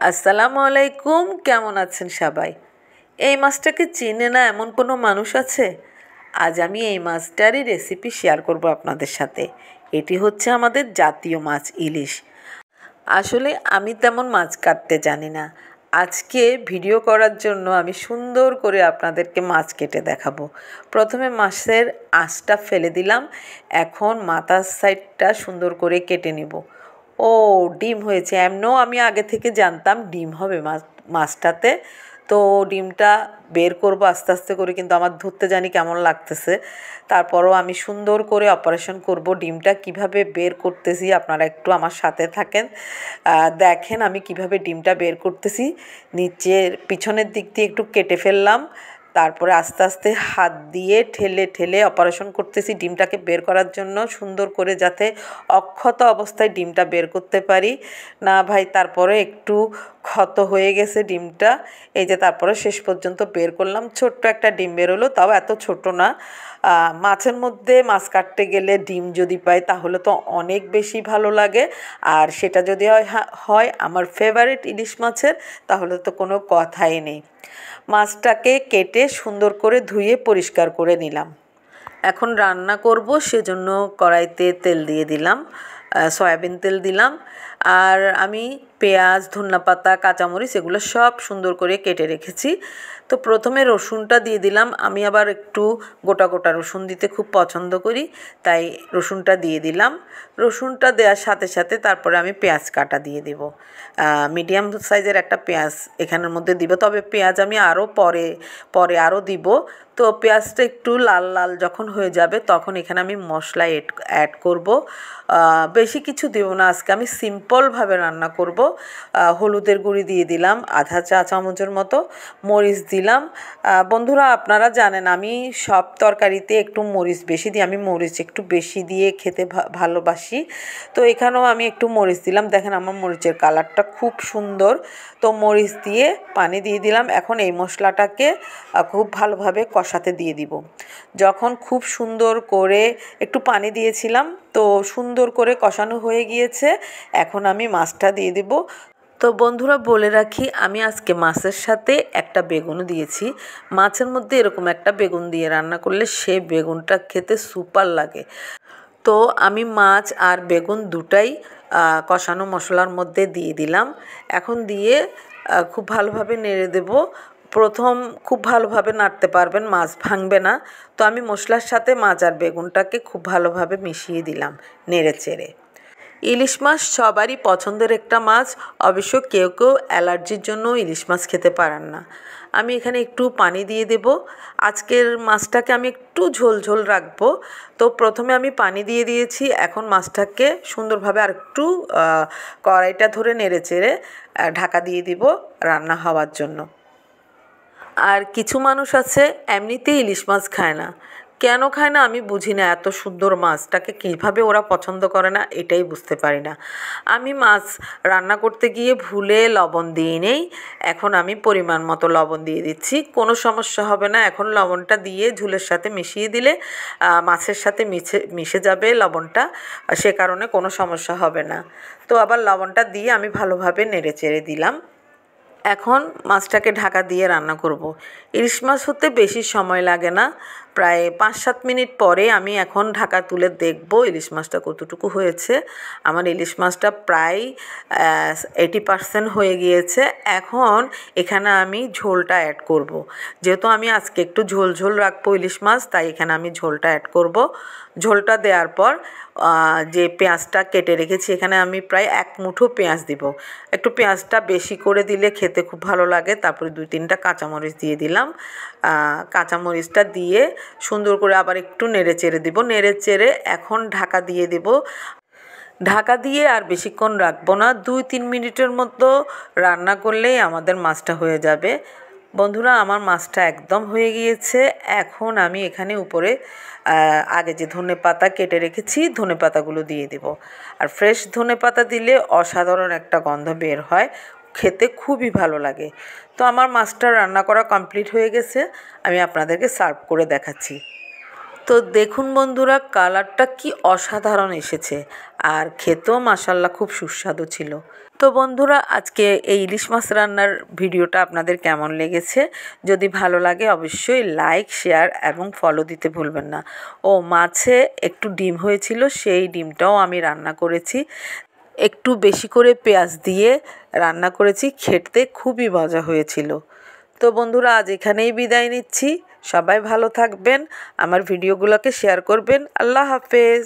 আসসালামু আলাইকুম, কেমন আছেন সবাই? এই মাছটাকে চেনে না এমন কোনো মানুষ আছে? আজ আমি এই মাছটারই রেসিপি শেয়ার করব আপনাদের সাথে। এটি হচ্ছে আমাদের জাতীয় মাছ ইলিশ। আসলে আমি তেমন মাছ কাটতে জানি না। আজকে ভিডিও করার জন্য আমি সুন্দর করে আপনাদেরকে মাছ কেটে দেখাবো। প্রথমে মাছের আঁশটা ফেলে দিলাম। এখন মাথার সাইডটা সুন্দর করে কেটে নিব। ও, ডিম হয়েছে! এমনও আমি আগে থেকে জানতাম ডিম হবে মাছটাতে। তো ডিমটা বের করব আস্তে আস্তে করে, কিন্তু আমার ধরতে জানি কেমন লাগতেছে। তারপরও আমি সুন্দর করে অপারেশন করব। ডিমটা কিভাবে বের করতেছি আপনারা একটু আমার সাথে থাকেন, দেখেন আমি কিভাবে ডিমটা বের করতেছি। নিচের পিছনের দিক দিয়ে একটু কেটে ফেললাম, তারপরে আস্তে আস্তে হাত দিয়ে ঠেলে ঠেলে অপারেশন করতেছি ডিমটাকে বের করার জন্য, সুন্দর করে যাতে অক্ষত অবস্থায় ডিমটা বের করতে পারি। না ভাই, তারপরে একটু ক্ষত হয়ে গেছে ডিমটা। এই যে তারপরে শেষ পর্যন্ত বের করলাম, ছোট্ট একটা ডিম বের হলো, তাও এত ছোট না। মাছের মধ্যে মাছ কাটতে গেলে ডিম যদি পাই তাহলে তো অনেক বেশি ভালো লাগে। আর সেটা যদি হয় আমার ফেভারিট ইলিশ মাছের, তাহলে তো কোনো কথাই নেই। মাছটাকে কেটে সুন্দর করে ধুয়ে পরিষ্কার করে নিলাম। এখন রান্না করব, সেজন্য কড়াইতে তেল দিয়ে দিলাম, সয়াবিন তেল দিলাম। আর আমি পেঁয়াজ, ধনেপাতা, কাঁচামরিচ এগুলো সব সুন্দর করে কেটে রেখেছি। তো প্রথমে রসুনটা দিয়ে দিলাম। আমি আবার একটু গোটা গোটা রসুন দিতে খুব পছন্দ করি, তাই রসুনটা দিয়ে দিলাম। রসুনটা দেওয়ার সাথে সাথে তারপরে আমি পেঁয়াজ কাটা দিয়ে দেব। মিডিয়াম সাইজের একটা পেঁয়াজ এখানের মধ্যে দিব, তবে পেঁয়াজ আমি আরও পরে পরে আরও দিব। তো পেঁয়াজটা একটু লাল লাল যখন হয়ে যাবে তখন এখানে আমি মশলা অ্যাড করব। বেশি কিছু দেব না, আজকে আমি সিম্পলভাবে রান্না করব। হলুদের গুঁড়ি দিয়ে দিলাম আধা চা চামচের মতো, মরিচ দিলাম। বন্ধুরা, আপনারা জানেন আমি সব তরকারিতে একটু মরিচ বেশি দিই, আমি মরিচ একটু বেশি দিয়ে খেতে ভালোবাসি। তো এখানেও আমি একটু মরিচ দিলাম। দেখেন আমার মরিচের কালারটা খুব সুন্দর। তো মরিচ দিয়ে পানি দিয়ে দিলাম। এখন এই মশলাটাকে খুব ভালোভাবে কষাতে দিয়ে দিব। যখন খুব সুন্দর করে একটু পানি দিয়েছিলাম, তো সুন্দর করে কষানো হয়ে গিয়েছে, এখন আমি মাছটা দিয়ে দেব। তো বন্ধুরা, বলে রাখি আমি আজকে মাছের সাথে একটা বেগুনও দিয়েছি। মাছের মধ্যে এরকম একটা বেগুন দিয়ে রান্না করলে সে বেগুনটা খেতে সুপার লাগে। তো আমি মাছ আর বেগুন দুটাই কষানো মশলার মধ্যে দিয়ে দিলাম। এখন দিয়ে খুব ভালোভাবে নেড়ে দেব। প্রথম খুব ভালোভাবে নাড়তে পারবেন, মাছ ভাঙবে না। তো আমি মশলার সাথে মাছ আর বেগুনটাকে খুব ভালোভাবে মিশিয়ে দিলাম নেড়ে চেড়ে। ইলিশ মাছ সবারই পছন্দের একটা মাছ। অবশ্য কেউ কেউ অ্যালার্জির জন্য ইলিশ মাছ খেতে পারেন না। আমি এখানে একটু পানি দিয়ে দেব। আজকের মাছটাকে আমি একটু ঝোল ঝোল রাখবো। তো প্রথমে আমি পানি দিয়ে দিয়েছি, এখন মাছটাকে সুন্দরভাবে আর একটু কড়াইটা ধরে নেড়ে চেড়ে ঢাকা দিয়ে দিব রান্না হওয়ার জন্য। আর কিছু মানুষ আছে এমনিতেই ইলিশ মাছ খায় না। কেন খায় না আমি বুঝি না, এত সুন্দর মাছটাকে কীভাবে ওরা পছন্দ করে না এটাই বুঝতে পারি না। আমি মাছ রান্না করতে গিয়ে ভুলে লবণ দিই নেই, এখন আমি পরিমাণ মতো লবণ দিয়ে দিচ্ছি, কোনো সমস্যা হবে না। এখন লবণটা দিয়ে ঝোলের সাথে মিশিয়ে দিলে মাছের সাথে মিশে যাবে লবণটা, সে কারণে কোনো সমস্যা হবে না। তো আবার লবণটা দিয়ে আমি ভালোভাবে নেড়ে চেড়ে দিলাম। এখন মাছটাকে ঢাকা দিয়ে রান্না করব। ইলিশ মাছ হতে বেশি সময় লাগে না, প্রায় 5-7 মিনিট পরে আমি এখন ঢাকা তুলে দেখব ইলিশ মাছটা কতটুকু হয়েছে। আমার ইলিশ মাছটা প্রায় 80% হয়ে গিয়েছে। এখন এখানে আমি ঝোলটা অ্যাড করব। যেহেতু আমি আজকে একটু ঝোল ঝোল রাখবো ইলিশ মাছ, তাই এখানে আমি ঝোলটা অ্যাড করব। ঝোলটা দেওয়ার পর যে পেঁয়াজটা কেটে রেখেছি এখানে আমি প্রায় 1 মুঠো পেঁয়াজ দিব। একটু পেঁয়াজটা বেশি করে দিলে খেতে খুব ভালো লাগে। তারপরে 2-3টা কাঁচামরিচ দিয়ে দিলাম। কাঁচামরিচটা দিয়ে সুন্দর করে আবার একটু নেড়ে চেড়ে দিব। নেড়ে চেড়ে এখন ঢাকা দিয়ে দেব। ঢাকা দিয়ে আর বেশিক্ষণ রাখবো না, 2-3 মিনিটের মতো রান্না করলেই আমাদের মাছটা হয়ে যাবে। বন্ধুরা, আমার মাছটা একদম হয়ে গিয়েছে। এখন আমি এখানে উপরে আগে যে ধনেপাতা কেটে রেখেছি ধনেপাতাগুলো দিয়ে দেব। আর ফ্রেশ ধনেপাতা দিলে অসাধারণ একটা গন্ধ বের হয়, খেতে খুবই ভালো লাগে। তো আমার মাছটা রান্না করা কমপ্লিট হয়ে গেছে, আমি আপনাদেরকে সার্ভ করে দেখাচ্ছি। তো দেখুন বন্ধুরা, কালারটা কি অসাধারণ এসেছে, আর খেতেও মাশাআল্লাহ খুব সুস্বাদু ছিল। তো বন্ধুরা, আজকে এই ইলিশ মাছ রান্নার ভিডিওটা আপনাদের কেমন লেগেছে? যদি ভালো লাগে অবশ্যই লাইক, শেয়ার এবং ফলো দিতে ভুলবেন না। ও মাছে একটু ডিম হয়েছিল, সেই ডিমটাও আমি রান্না করেছি। একটু বেশি করে পেঁয়াজ দিয়ে রান্না করেছি, খেতে খুবই মজা হয়েছিল। তো বন্ধুরা, আজ এখানেই বিদায় নিচ্ছি। সবাই ভালো থাকবেন, আমার ভিডিওগুলোকে শেয়ার করবেন। আল্লাহ হাফেজ।